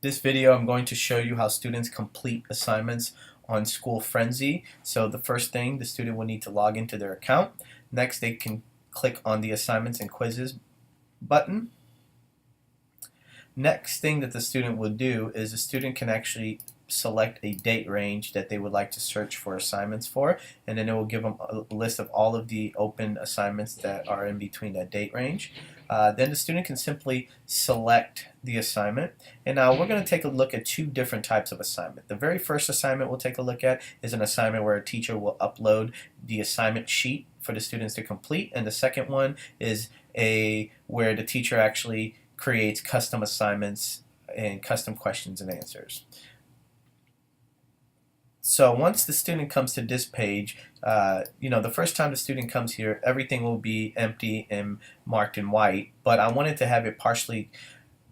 This video I'm going to show you how students complete assignments on School Frenzy. So the first thing, the student will need to log into their account. Next, they can click on the assignments and quizzes button. Next thing that the student will do is the student can actually select a date range that they would like to search for assignments for, and then it will give them a list of all of the open assignments that are in between that date range. Then the student can simply select the assignment, and now we're going to take a look at two different types of assignment. The very first assignment we'll take a look at is an assignment where a teacher will upload the assignment sheet for the students to complete, and the second one is where the teacher actually creates custom assignments and custom questions and answers. So once the student comes to this page, the first time the student comes here, everything will be empty and marked in white, but I wanted to have it partially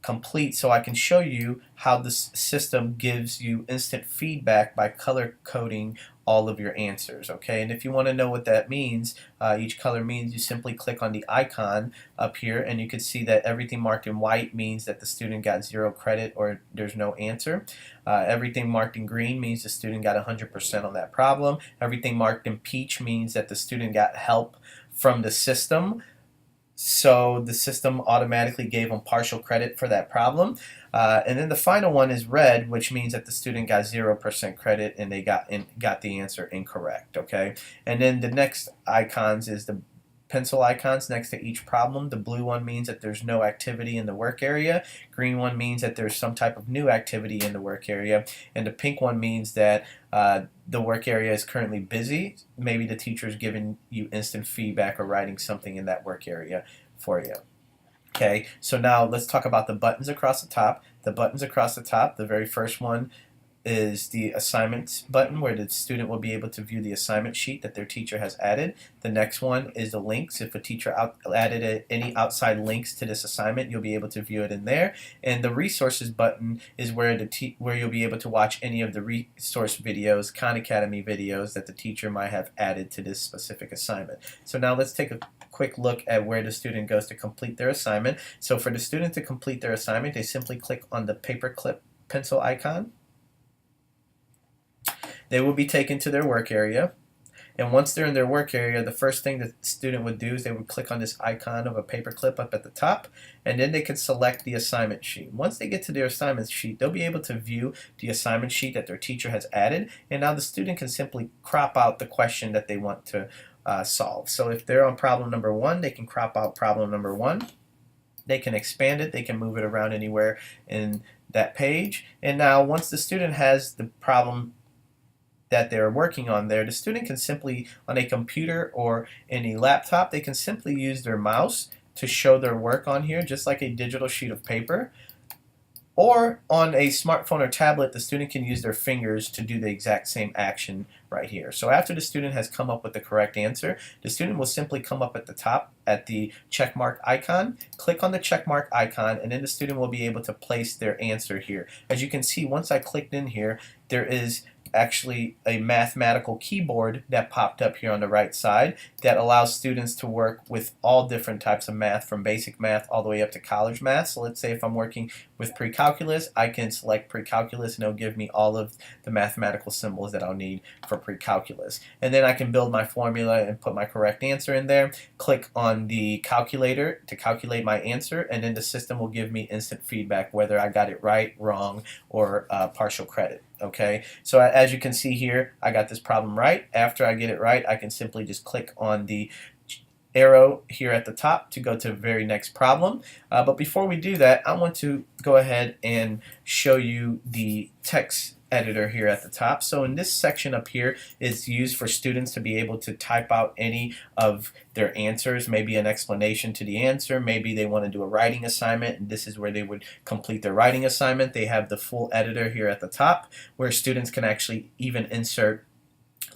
complete so I can show you how this system gives you instant feedback by color coding all of your answers. Okay, and if you want to know what that means, each color means, you simply click on the icon up here and you can see that everything marked in white means that the student got 0 credit or there's no answer. Everything marked in green means the student got 100% on that problem. Everything marked in peach means that the student got help from the system. So the system automatically gave them partial credit for that problem. And then the final one is red, which means that the student got 0% credit and they got the answer incorrect. Okay, and then the next icons is the pencil icons next to each problem. The blue one means that there's no activity in the work area. Green one means that there's some type of new activity in the work area. And the pink one means that the work area is currently busy. Maybe the teacher is giving you instant feedback or writing something in that work area for you. Okay, so now let's talk about the buttons across the top. The buttons across the top, the very first one is the assignments button where the student will be able to view the assignment sheet that their teacher has added. The next one is the links. If a teacher added any outside links to this assignment, you'll be able to view it in there. And the resources button is where you'll be able to watch any of the resource videos, Khan Academy videos that the teacher might have added to this specific assignment. So now let's take a quick look at where the student goes to complete their assignment. So for the student to complete their assignment, they simply click on the paperclip pencil icon. They will be taken to their work area, and once they're in their work area, the first thing the student would do is they would click on this icon of a paperclip up at the top, and then they can select the assignment sheet. Once they get to their assignment sheet, they'll be able to view the assignment sheet that their teacher has added, and now the student can simply crop out the question that they want to solve. So if they're on problem number 1, they can crop out problem number 1. They can expand it, they can move it around anywhere in that page, and now once the student has the problem that they're working on there, the student can simply, on a computer or in a laptop, they can simply use their mouse to show their work on here, just like a digital sheet of paper. Or on a smartphone or tablet, the student can use their fingers to do the exact same action right here. So after the student has come up with the correct answer, the student will simply come up at the top at the checkmark icon, click on the checkmark icon, and then the student will be able to place their answer here. As you can see, once I clicked in here, there is actually a mathematical keyboard that popped up here on the right side that allows students to work with all different types of math, from basic math all the way up to college math. So let's say if I'm working with pre-calculus, I can select pre-calculus and it'll give me all of the mathematical symbols that I'll need for pre-calculus. And then I can build my formula and put my correct answer in there, click on the calculator to calculate my answer, and then the system will give me instant feedback whether I got it right, wrong, or partial credit. Okay, so as you can see here, I got this problem right. After I get it right, I can simply just click on the arrow here at the top to go to the very next problem. But before we do that, I want to go ahead and show you the text editor here at the top. So in this section up here is used for students to be able to type out any of their answers, maybe an explanation to the answer, maybe they want to do a writing assignment, and this is where they would complete their writing assignment. They have the full editor here at the top where students can actually even insert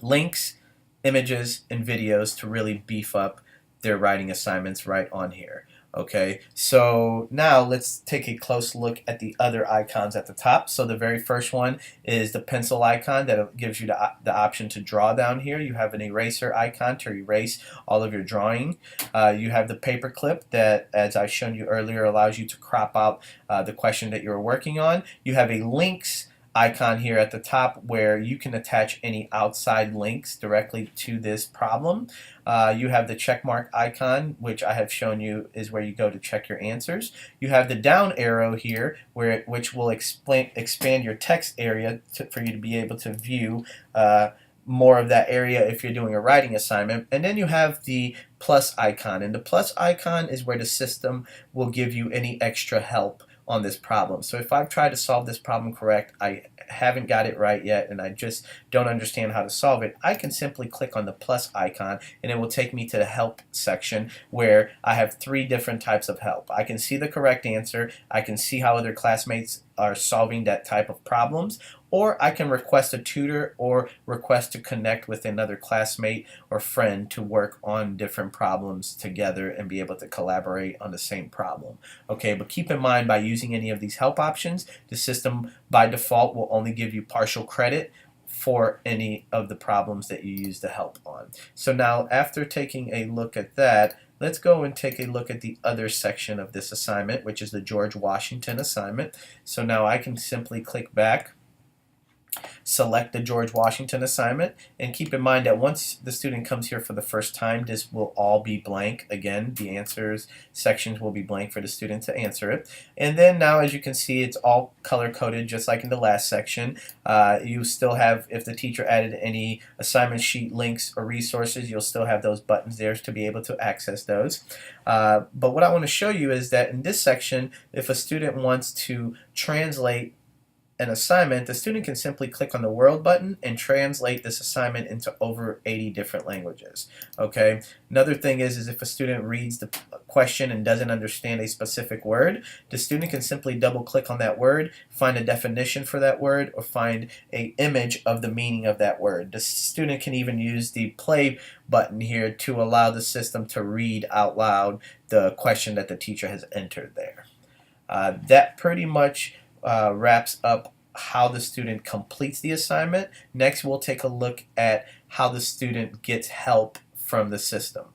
links, images, and videos to really beef up their writing assignments right on here. Okay, so now let's take a close look at the other icons at the top. So the very first one is the pencil icon that gives you the option to draw down here. You have an eraser icon to erase all of your drawing. You have the paper clip that, as I showed you earlier, allows you to crop out the question that you're working on. You have a links icon here at the top where you can attach any outside links directly to this problem. You have the check mark icon, which I have shown you is where you go to check your answers. You have the down arrow here, which will expand your text area for you to be able to view more of that area if you're doing a writing assignment. And then you have the plus icon, and the plus icon is where the system will give you any extra help on this problem. So if I've tried to solve this problem correct, I haven't got it right yet, and I just don't understand how to solve it, I can simply click on the plus icon and it will take me to the help section where I have 3 different types of help. I can see the correct answer, I can see how other classmates are solving that type of problems, or I can request a tutor or request to connect with another classmate or friend to work on different problems together and be able to collaborate on the same problem. Okay, but keep in mind, by using any of these help options, the system by default will only give you partial credit for any of the problems that you use the help on. So now, after taking a look at that, let's go and take a look at the other section of this assignment, which is the George Washington assignment. So now I can simply click back, select the George Washington assignment, and keep in mind that once the student comes here for the first time, this will all be blank. Again, the answers sections will be blank for the student to answer it. And then now, as you can see, it's all color-coded just like in the last section. You still have, if the teacher added any assignment sheet links or resources, you'll still have those buttons there to be able to access those. But what I want to show you is that in this section, if a student wants to translate an assignment, the student can simply click on the World button and translate this assignment into over 80 different languages. Okay. Another thing is if a student reads the question and doesn't understand a specific word, the student can simply double click on that word, find a definition for that word, or find an image of the meaning of that word. The student can even use the play button here to allow the system to read out loud the question that the teacher has entered there. That pretty much wraps up how the student completes the assignment. Next, we'll take a look at how the student gets help from the system.